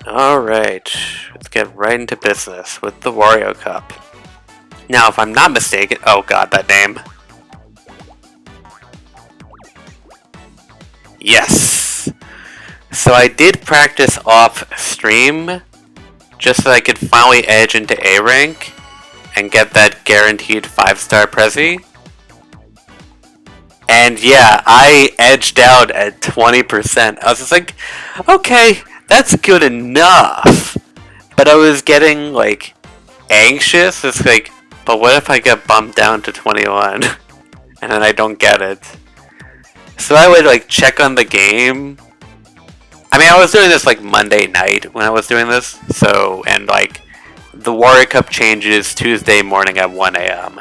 Alright, let's get right into business with the Wario Cup. Now, if I'm not mistaken, oh god, that name. Yes! So I did practice off stream, just so I could finally edge into A rank, and get that guaranteed 5-star Prezi. And yeah, I edged out at 20%. I was just like, okay, that's good enough. But I was getting, like, anxious. It's like, but what if I get bumped down to 21? And then I don't get it. So I would, like, check on the game. I mean, I was doing this, like, Monday night when I was doing this. So, and, like, the Wario Cup changes Tuesday morning at 1 a.m.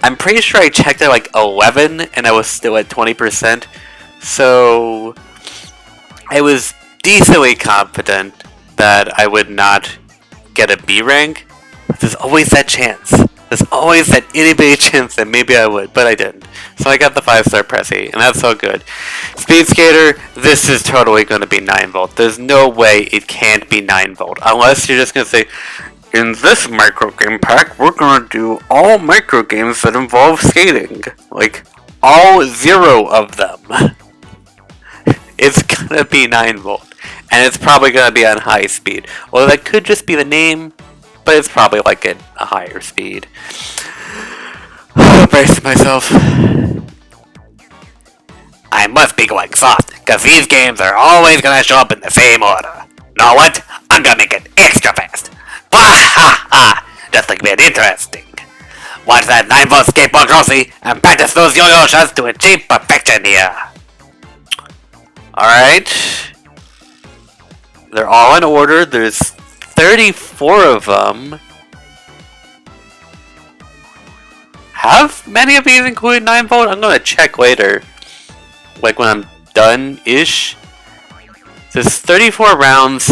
I'm pretty sure I checked at like 11 and I was still at 20%, so I was decently confident that I would not get a B rank, but there's always that chance. There's always that itty-bitty chance that maybe I would, but I didn't. So I got the 5-star Prezi, and that's so good. Speed Skater, this is totally going to be 9-volt. There's no way it can't be 9-volt, unless you're just going to say, in this microgame pack, we're gonna do all microgames that involve skating. Like, all 0 of them. It's gonna be 9-volt. And it's probably gonna be on high speed. Well, that could just be the name, but it's probably like at a higher speed. Brace myself. I must be going soft, because these games are always gonna show up in the same order. Know what? I'm gonna make it extra fast. Ha ha! Just like being interesting. Watch that 9-volt skateboard Rosie and practice those yo-yo shots to achieve perfection here. Alright. They're all in order. There's 34 of them. Have many of these included 9-volt? I'm gonna check later. Like when I'm done-ish. There's 34 rounds.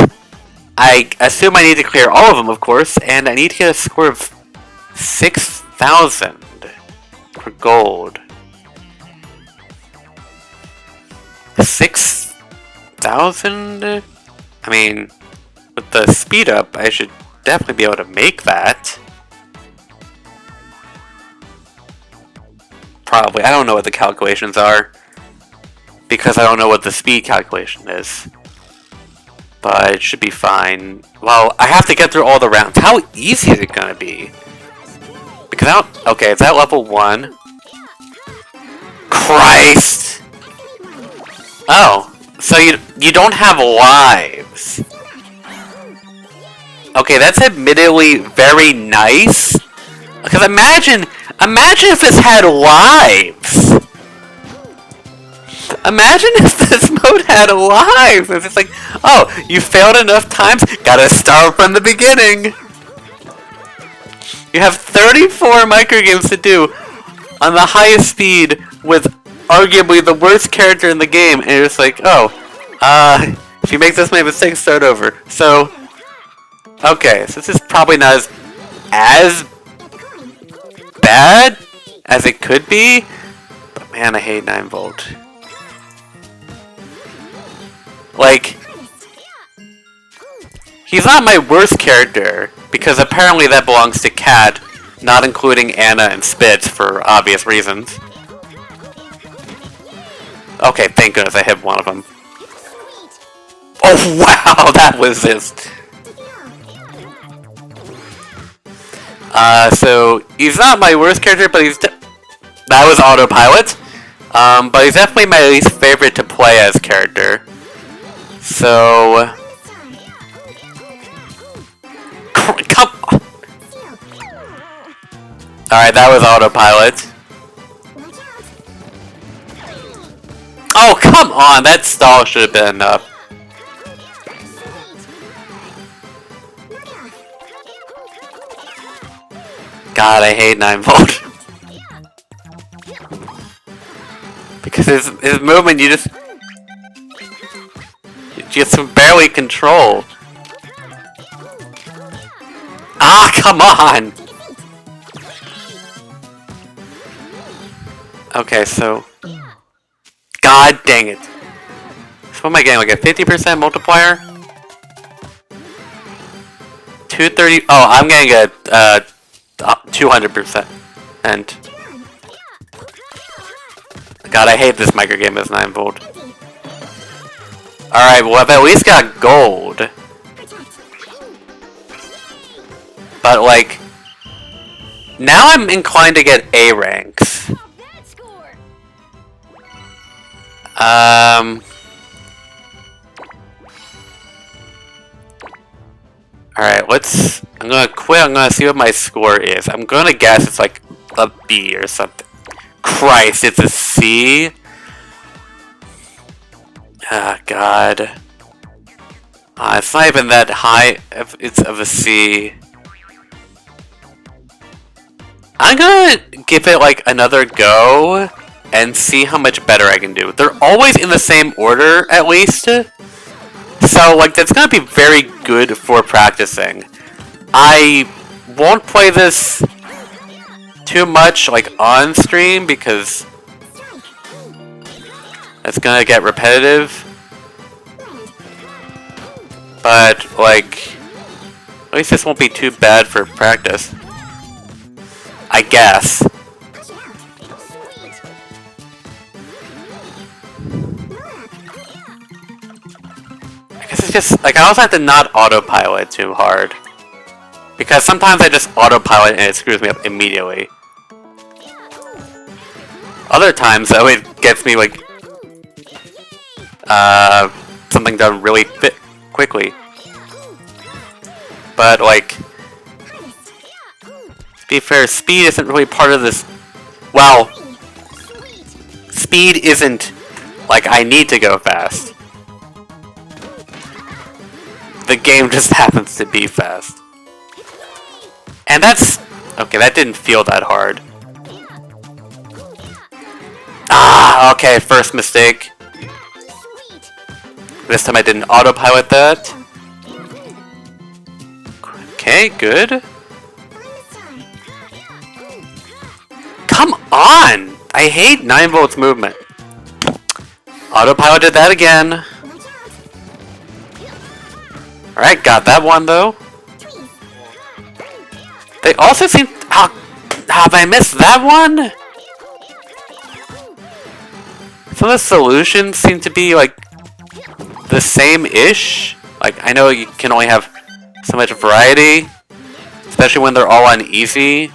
I assume I need to clear all of them, of course, and I need to get a score of 6,000 for gold. 6,000? I mean, with the speed up, I should definitely be able to make that. Probably. I don't know what the calculations are, because I don't know what the speed calculation is. But it should be fine. Well, I have to get through all the rounds. How easy is it gonna be? Because I don't... Okay, is that level 1? Christ! Oh, so you don't have lives. Okay, that's admittedly very nice. Because imagine if this had lives! Imagine if this mode had lives! It's just like, oh, you failed enough times, gotta start from the beginning! You have 34 microgames to do on the highest speed with arguably the worst character in the game, and you're just like, oh, if you make this many mistakes, start over. So, okay, so this is probably not as bad as it could be, but man, I hate 9-volt. Like, he's not my worst character, because apparently that belongs to Cat, not including Anna and Spitz for obvious reasons. Okay, thank goodness I hit one of them. Oh wow, that was just... so, he's not my worst character, but he's... That was autopilot. But he's definitely my least favorite to play as character. So... Come on! Alright, that was autopilot. Oh, come on! That stall should have been enough. God, I hate 9-volt. Because his movement, you just barely control. Ah, come on! Okay, so... God dang it. So what am I getting, like a 50% multiplier? 230. Oh, I'm getting a 200%. And God, I hate this microgame as 9 volt. Alright, well, I've at least got gold. But, like, now I'm inclined to get A ranks. Alright, I'm gonna quit, I'm gonna see what my score is. I'm gonna guess it's like a B or something. Christ, it's a C? Ah, God. It's not even that high, it's of a C. I'm gonna give it like another go and see how much better I can do. They're always in the same order, at least. So, like, that's gonna be very good for practicing. I won't play this too much, like, on stream because it's gonna get repetitive. But, like, at least this won't be too bad for practice. I guess. I guess it's just, like, I also have to not autopilot too hard. Because sometimes I just autopilot and it screws me up immediately. Other times, though, it gets me, like, something done really quickly. But, like, to be fair, speed isn't really part of this. Well, speed isn't, like, I need to go fast. The game just happens to be fast. And that's... okay, that didn't feel that hard. Ah, okay, first mistake. This time I didn't autopilot that. Okay, good. Come on! I hate 9 volts movement. Autopiloted that again. Alright, got that one though. They also seem... have I missed that one? Some of the solutions seem to be, like, the same-ish. Like, I know you can only have so much variety, especially when they're all on easy.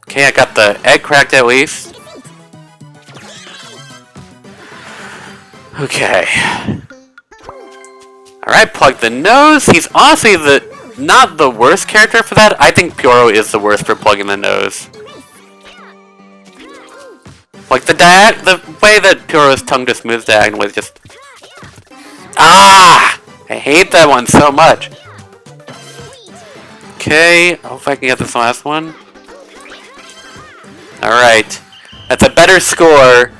Okay, I got the egg cracked at least. Okay. Alright, plug the nose. He's honestly not the worst character for that. I think Pyoro is the worst for plugging the nose. Like, the way that Pyoro's tongue just moves diagonally is just... ah! I hate that one so much. Okay, I hope I can get this last one. Alright. That's a better score.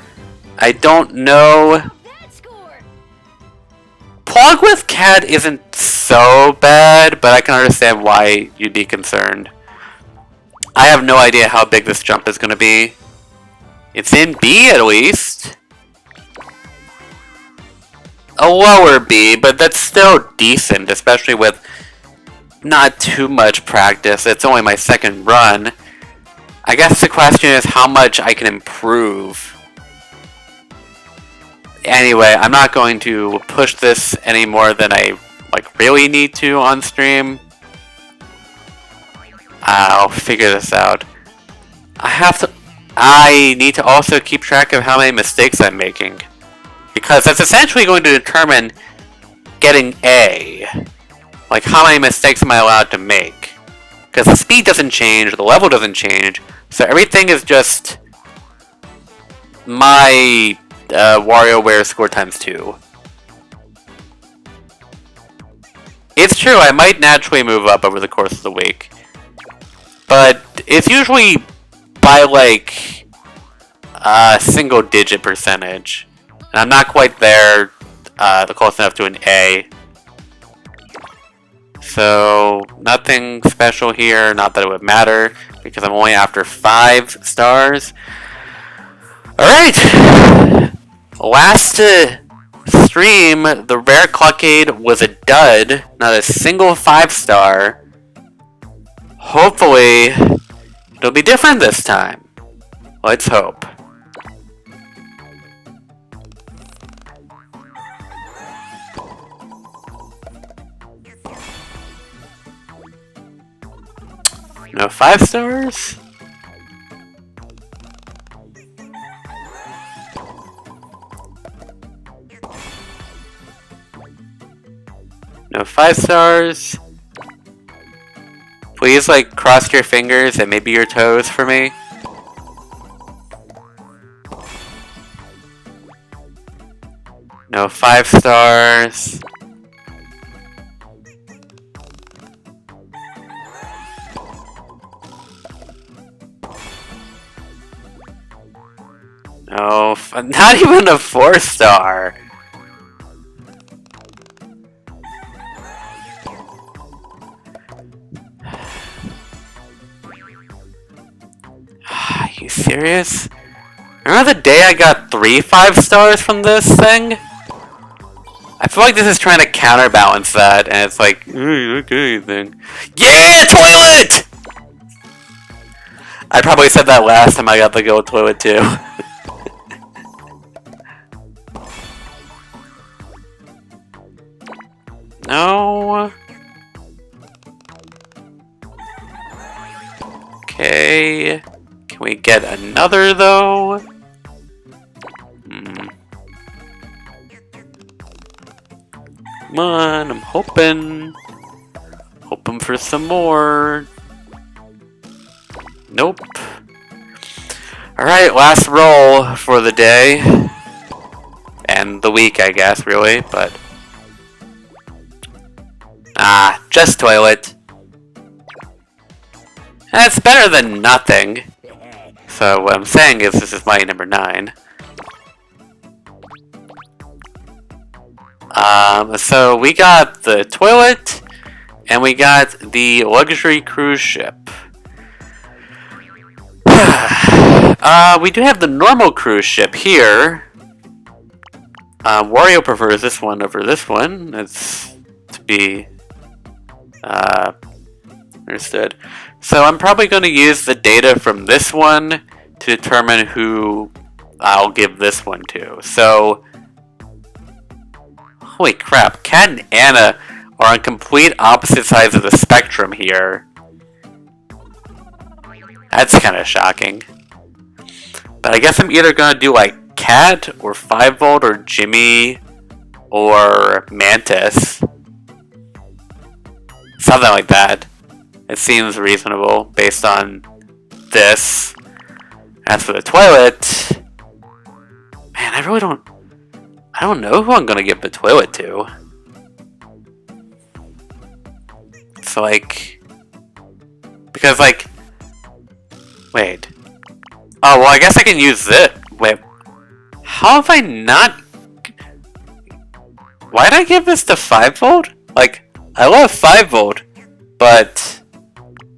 I don't know... Plug with Cat isn't so bad, but I can understand why you'd be concerned. I have no idea how big this jump is going to be. It's in B at least. A lower B, but that's still decent, especially with not too much practice. It's only my second run. I guess the question is how much I can improve. Anyway, I'm not going to push this any more than I really need to on stream. I'll figure this out. I need to also keep track of how many mistakes I'm making. Because that's essentially going to determine getting A. Like, how many mistakes am I allowed to make? Because the speed doesn't change, the level doesn't change, so everything is just my WarioWare score times 2. It's true, I might naturally move up over the course of the week. But it's usually by, like, a single-digit percentage. And I'm not quite there, close enough to an A. So, nothing special here, not that it would matter, because I'm only after 5 stars. Alright! Last stream, the rare Cluckade was a dud, not a single 5-star. Hopefully, it'll be different this time. Let's hope. No 5-stars? No 5-stars. Please, like, cross your fingers and maybe your toes for me. No 5-stars. No, not even a 4-star. Are you serious? Remember the day I got 3 5-stars from this thing? I feel like this is trying to counterbalance that, and it's like, okay then. Yeah, toilet! I probably said that last time I got the gold toilet too. No. Okay. Can we get another though? Come on, I'm hoping. Hoping for some more. Nope. Alright, last roll for the day. And the week, I guess, really, but... Ah, just toilet. That's better than nothing. So what I'm saying is this is my number 9. So we got the toilet, and we got the luxury cruise ship. We do have the normal cruise ship here. Wario prefers this one over this one. That's to be understood. So I'm probably going to use the data from this one to determine who I'll give this one to. So, holy crap, Kat and Anna are on complete opposite sides of the spectrum here. That's kind of shocking. But I guess I'm either going to do like Kat or 5-Volt or Jimmy or Mantis. Something like that. It seems reasonable based on this. As for the toilet, man, I don't know who I'm gonna give the toilet to. It's like, because like, wait. Oh, well, I guess I can use this. Wait, how have I not? Why did I give this to 5-Volt? Like, I love 5-Volt, but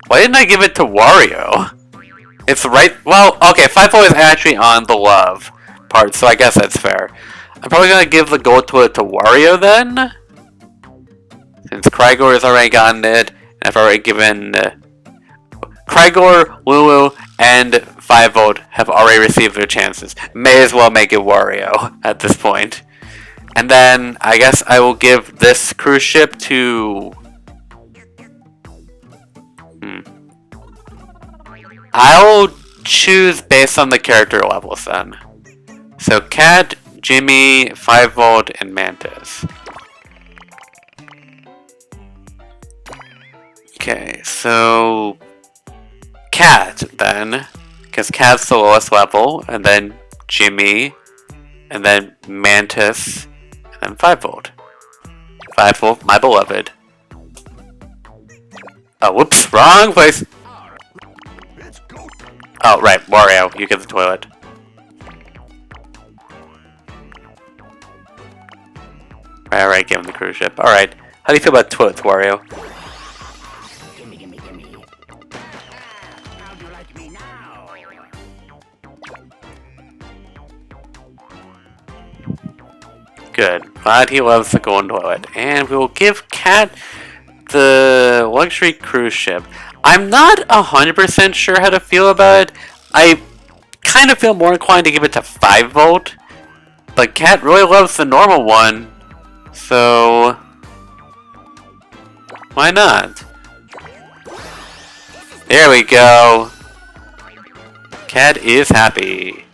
why didn't I give it to Wario? It's right. Well, okay, 5-Volt is actually on the love part, so I guess that's fair. I'm probably gonna give the gold toilet to Wario then, since Crygor has already gotten it, and I've already given Crygor, Lulu, and 5-Volt have already received their chances. May as well make it Wario at this point. And then I guess I will give this cruise ship to. I'll choose based on the character levels then. So Kat, Jimmy, 5-Volt, and Mantis. Okay, so Kat then, because Kat's the lowest level, and then Jimmy, and then Mantis, and then 5-Volt. 5-Volt, my beloved. Oh, whoops, wrong place. Oh, right, Wario, you get the toilet. Alright, give him the cruise ship. Alright, how do you feel about toilets, Wario? Gimme, gimme, gimme. How do you like me now? Good. Glad he loves the golden toilet. And we will give Cat the luxury cruise ship. I'm not 100% sure how to feel about it. I kind of feel more inclined to give it to 5 volt. But Cat really loves the normal one. So why not? There we go. Cat is happy.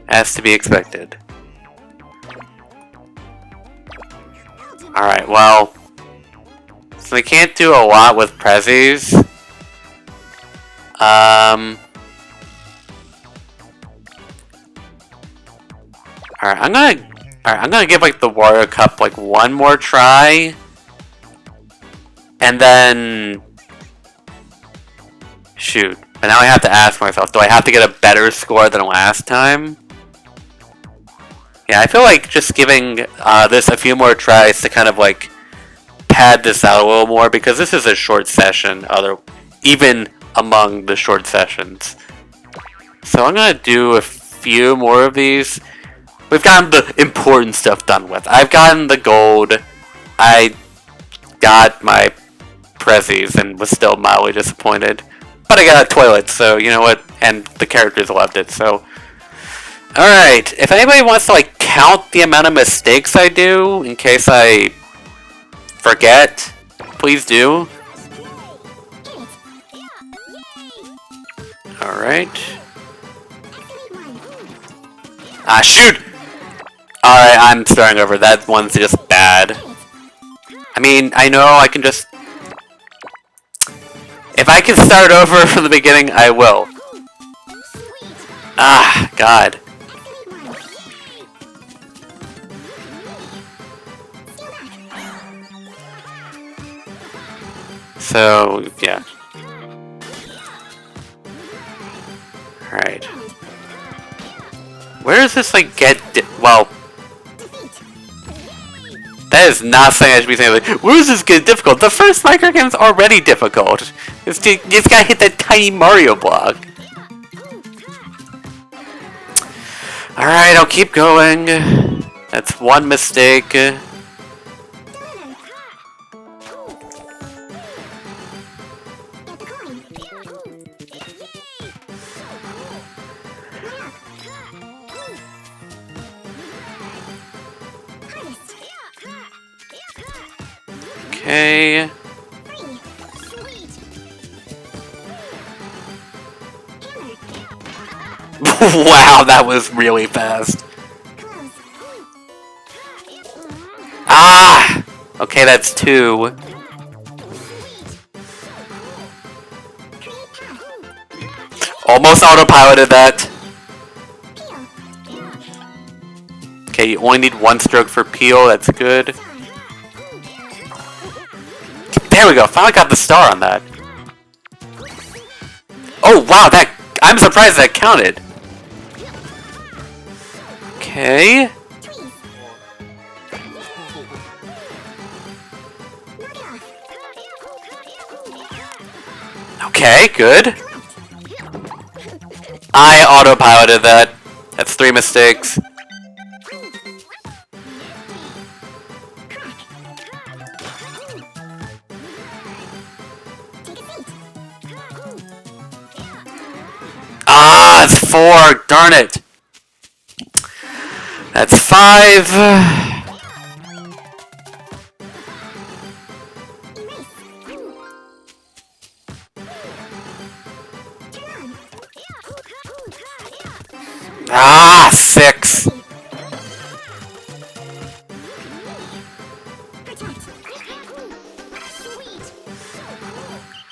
As to be expected. Alright, well, so we can't do a lot with prezzies. Alright, I'm gonna give like the Wario Cup like one more try. And then shoot. But now I have to ask myself, do I have to get a better score than last time? Yeah, I feel like just giving this a few more tries to kind of like pad this out a little more, because this is a short session, even among the short sessions. So I'm gonna do a few more of these. We've gotten the important stuff done with. I've gotten the gold. I got my prezzies and was still mildly disappointed. But I got a toilet, so you know what? And the characters loved it, so... Alright, if anybody wants to like count the amount of mistakes I do, in case I forget, please do. Alright. Ah, shoot! Alright, I'm starting over. That one's just bad. I mean, I know I can just... If I can start over from the beginning, I will. Ah, God. So, yeah. Alright. Where does this, like, well... That is not something I should be saying, like, where does this get difficult? The first micro game's already difficult. You just gotta hit that tiny Mario block. Alright, I'll keep going. That's one mistake. Okay. Wow, that was really fast. Ah! Okay, that's 2. Almost autopiloted that. Okay, you only need 1 stroke for peel, that's good. There we go, finally got the star on that. Oh wow, I'm surprised that counted. Okay. Okay, good. I autopiloted that. That's 3 mistakes. Ah, it's 4. Darn it. That's 5. Ah, 6.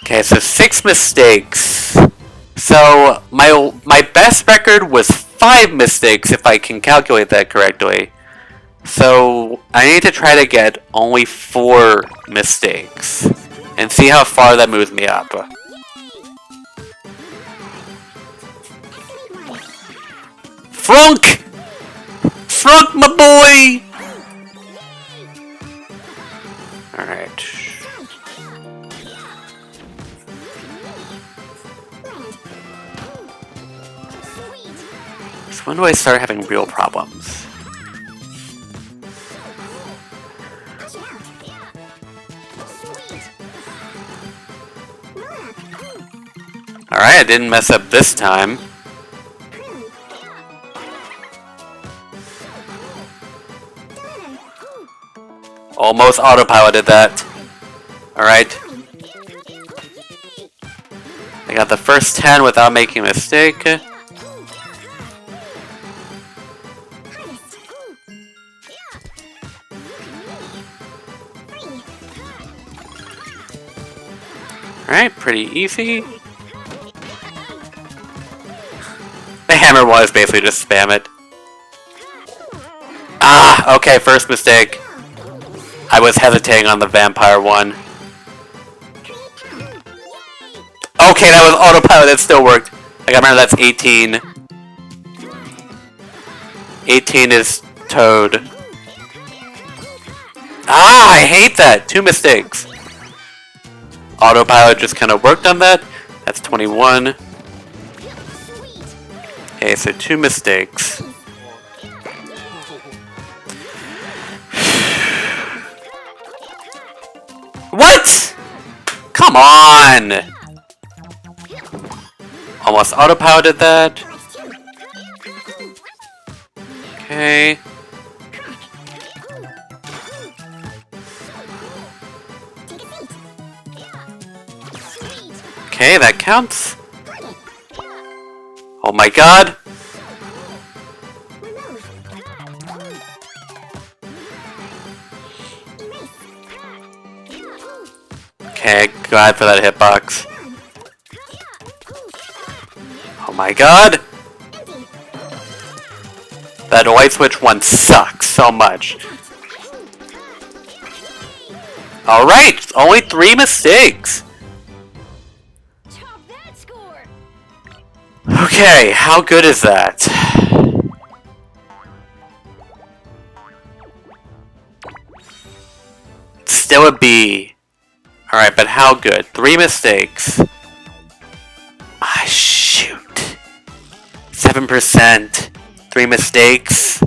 Okay, so 6 mistakes. So my best record was 5 mistakes if I can calculate that correctly. So I need to try to get only 4 mistakes and see how far that moves me up. Frunk! Frunk, my boy! Alright. So when do I start having real problems? Alright, I didn't mess up this time. Almost autopiloted that. Alright. I got the first 10 without making a mistake. Alright, pretty easy. The hammer was basically just spam it. Ah, okay, first mistake. I was hesitating on the vampire one. Okay, that was autopilot, that still worked. I gotta remember that's 18. 18 is Toad. Ah, I hate that! 2 mistakes. Autopilot just kind of worked on that. That's 21. Okay, so 2 mistakes. What? Come on! Almost autopiloted that. Okay. Okay, that counts. Oh my god! Okay, glad for that hitbox. Oh my god! That light switch one sucks so much. Alright, only 3 mistakes. Okay, how good is that? Still a B. Alright, but how good? 3 mistakes. Ah, shoot. 7%. 3 mistakes.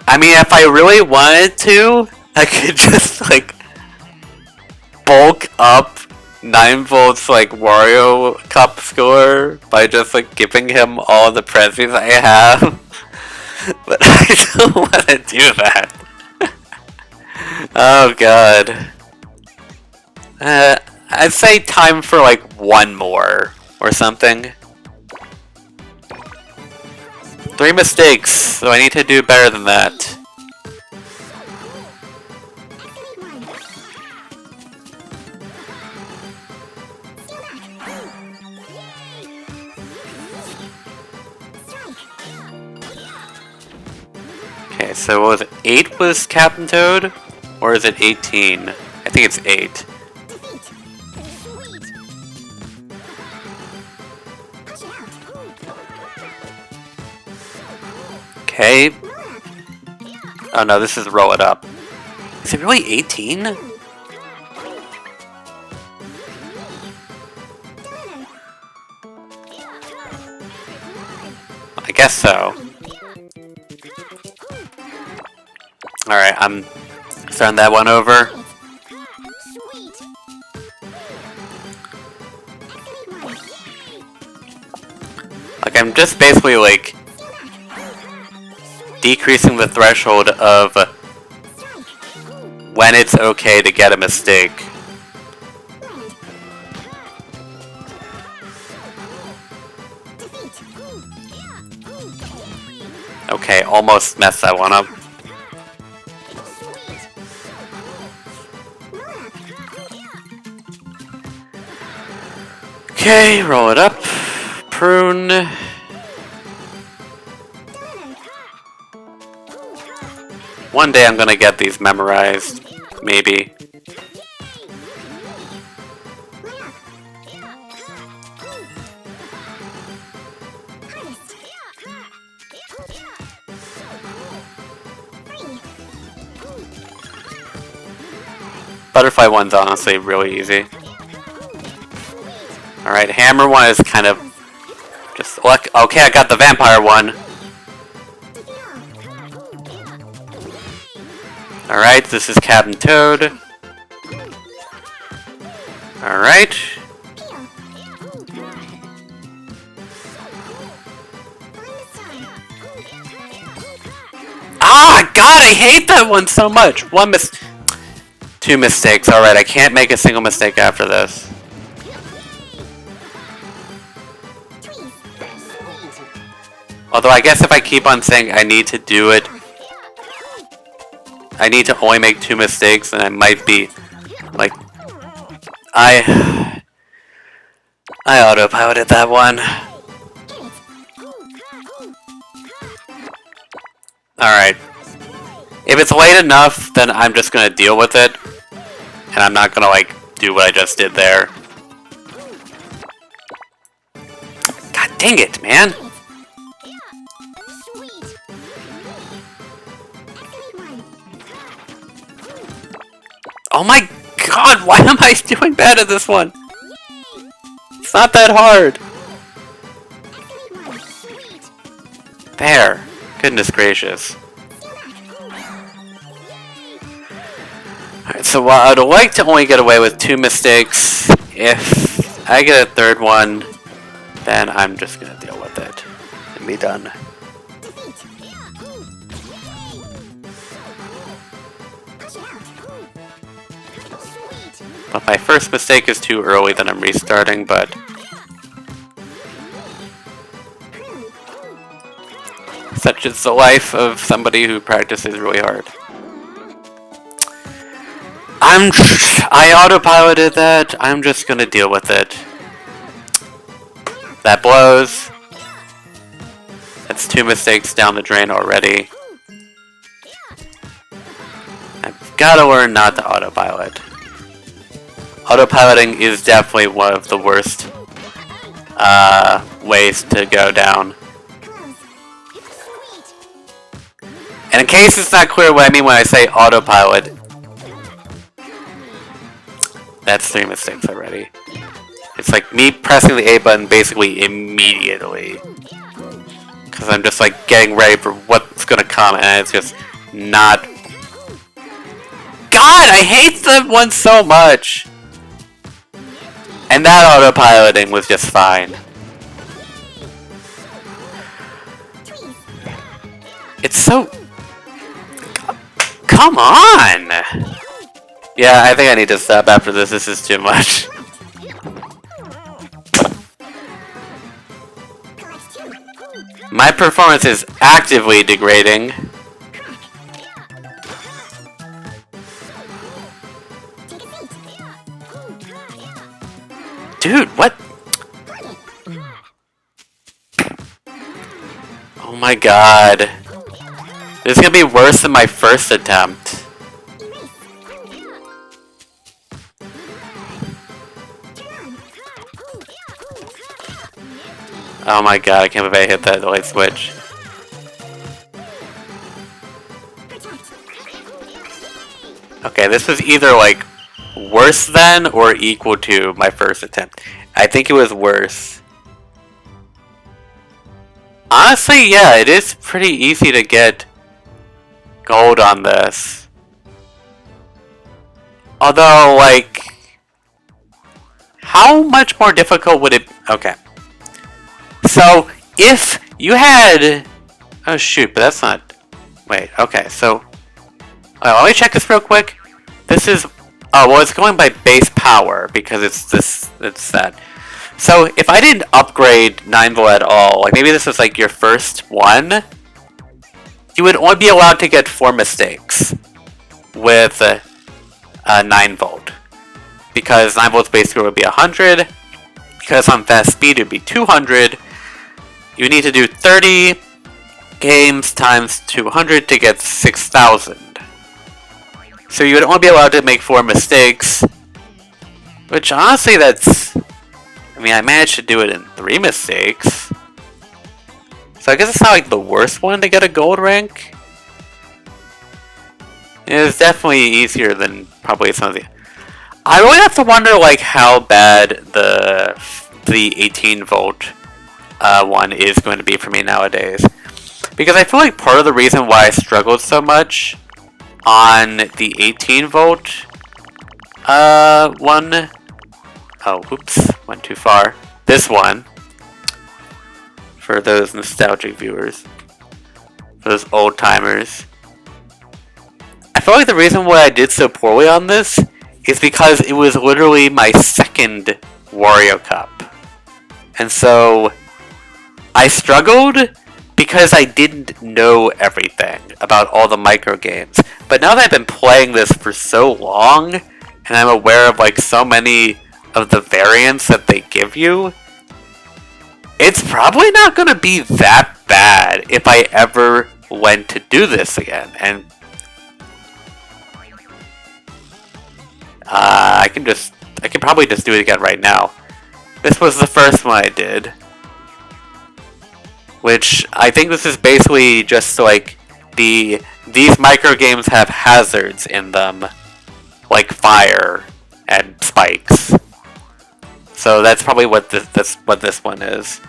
I mean, if I really wanted to, I could just, like, bulk up 9 volts, like, Wario Cup score by just, like, giving him all the prezzies I have. But I don't want to do that. Oh, God. I'd say time for, like, 1 more or something. 3 mistakes, so I need to do better than that. Okay, so what was it? 8 was Captain Toad? Or is it 18? I think it's 8. Okay. Oh no, this is roll it up. Is it really 18? I guess so. Alright, I'm starting that one over. Like, I'm just basically, like, decreasing the threshold of when it's okay to get a mistake. Okay, almost messed that one up. Okay, roll it up. Prune. One day I'm gonna get these memorized. Maybe. Butterfly one's honestly really easy. Alright, hammer one is kind of just luck. Okay, I got the vampire one. Alright, this is Captain Toad. Alright. Ah, God, I hate that one so much. Two mistakes. Alright, I can't make a single mistake after this. Although I guess if I keep on saying I need to do it, I need to only make two mistakes, and I might be, like, I autopiloted that one. Alright. If it's late enough, then I'm just gonna deal with it. And I'm not gonna, like, do what I just did there. God dang it, man! Oh my god, why am I doing bad at this one? It's not that hard. There. Goodness gracious. Alright, so while I'd like to only get away with two mistakes, if I get a third one, then I'm just gonna deal with it and be done. But my first mistake is too early, then I'm restarting, but such is the life of somebody who practices really hard. I autopiloted that. I'm just gonna deal with it. That blows. That's two mistakes down the drain already. I've gotta learn not to autopilot. Autopiloting is definitely one of the worst ways to go down. And in case it's not clear what I mean when I say autopilot, that's three mistakes already. It's like me pressing the A button basically immediately. Because I'm just like getting ready for what's gonna come, and it's just not. God, I hate that one so much! And that autopiloting was just fine. It's so... Come on! Yeah, I think I need to stop after this. This is too much. My performance is actively degrading. Dude, what? Oh my god. This is gonna be worse than my first attempt. Oh my god, I can't believe I hit that light switch. Okay, this was either like worse than or equal to my first attempt. I think it was worse. Honestly, yeah, it is pretty easy to get gold on this. Although, like, how much more difficult would it... Okay. So, if you had... Oh shoot, but that's not... Wait, okay, so... let me check this real quick. This is... Oh, well, it's going by base power, because it's this... It's that. So, if I didn't upgrade 9 volt at all, like maybe this was like your first one, you would only be allowed to get 4 mistakes with 9 volt. Because 9 volt's base score would be 100, because on fast speed it would be 200, you need to do 30 games times 200 to get 6,000. So you would only be allowed to make 4 mistakes, which honestly that's... I mean, I managed to do it in 3 mistakes. So I guess it's not like the worst one to get a gold rank. It's definitely easier than probably some of the... I really have to wonder like how bad the 18 volt one is going to be for me nowadays. Because I feel like part of the reason why I struggled so much on the 18 volt one... Oh, whoops, went too far. This one, for those nostalgic viewers, for those old timers, feel like the reason why I did so poorly on this is because it was literally my second Wario Cup. And so I struggled because I didn't know everything about all the micro games. But now that I've been playing this for so long, and I'm aware of like so many of the variants that they give you, it's probably not going to be that bad if I ever went to do this again. And I can probably just do it again right now. This was the first one I did, which I think this is basically just like these micro games have hazards in them, like fire and spikes. So that's probably what this one is.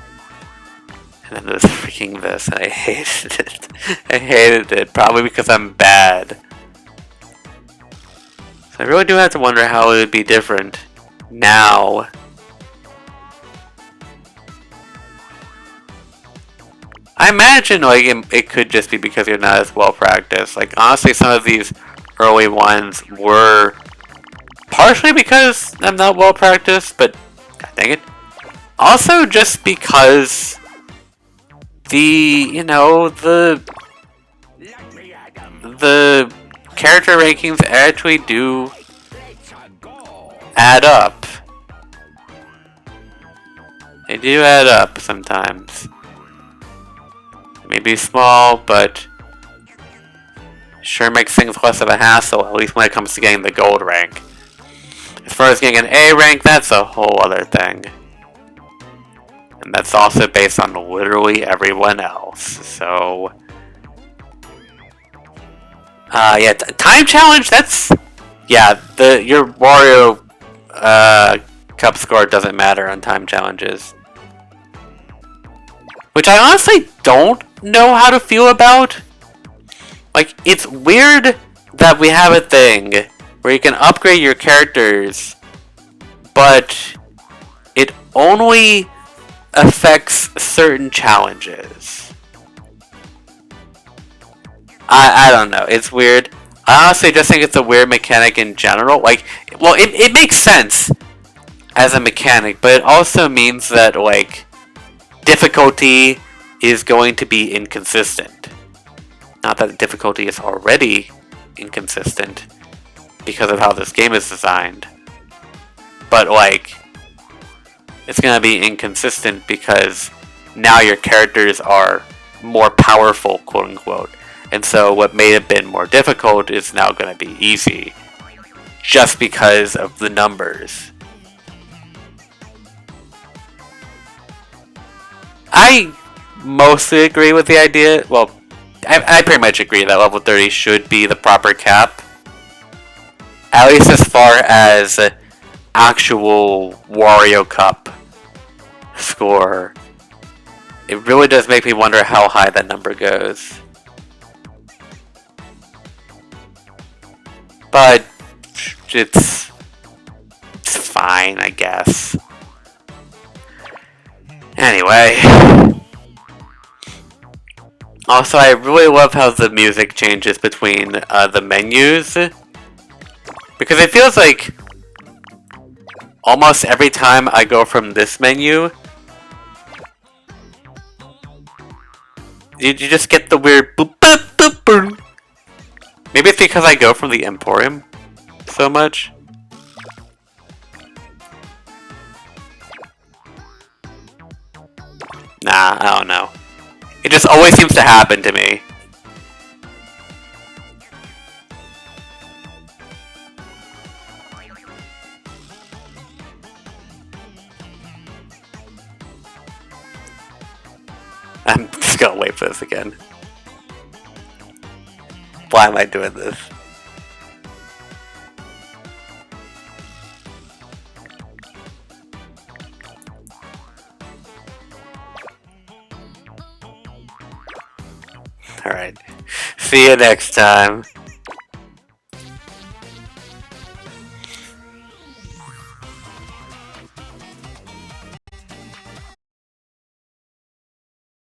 And then there's freaking this, and I hated it. I hated it, probably because I'm bad. So I really do have to wonder how it would be different now. I imagine like it could just be because you're not as well practiced. Like honestly, some of these early ones were partially because I'm not well practiced, but god dang it. Also just because the character rankings actually do add up. They do add up sometimes. Maybe small, but sure makes things less of a hassle, at least when it comes to getting the gold rank. As far as getting an A rank, that's a whole other thing. And that's also based on literally everyone else, so... yeah, time challenge, that's... Yeah, your Wario Cup score doesn't matter on time challenges. Which I honestly don't know how to feel about. Like, it's weird that we have a thing where you can upgrade your characters, but it only affects certain challenges. I don't know, it's weird. I honestly just think it's a weird mechanic in general. Like, well, it makes sense as a mechanic, but it also means that, like, difficulty is going to be inconsistent. Not that the difficulty is already inconsistent because of how this game is designed, but like it's going to be inconsistent because now your characters are more powerful, quote unquote, and so what may have been more difficult is now going to be easy just because of the numbers. I mostly agree with the idea. Well, I pretty much agree that level 30 should be the proper cap. At least as far as actual Wario Cup score. It really does make me wonder how high that number goes. But it's fine, I guess. Anyway. Also, I really love how the music changes between the menus. Because it feels like almost every time I go from this menu, you just get the weird boop, boop, boop, boop. Maybe it's because I go from the Emporium so much. Nah, I don't know. It just always seems to happen to me. I'm just gonna wait for this again. Why am I doing this? Alright. See you next time.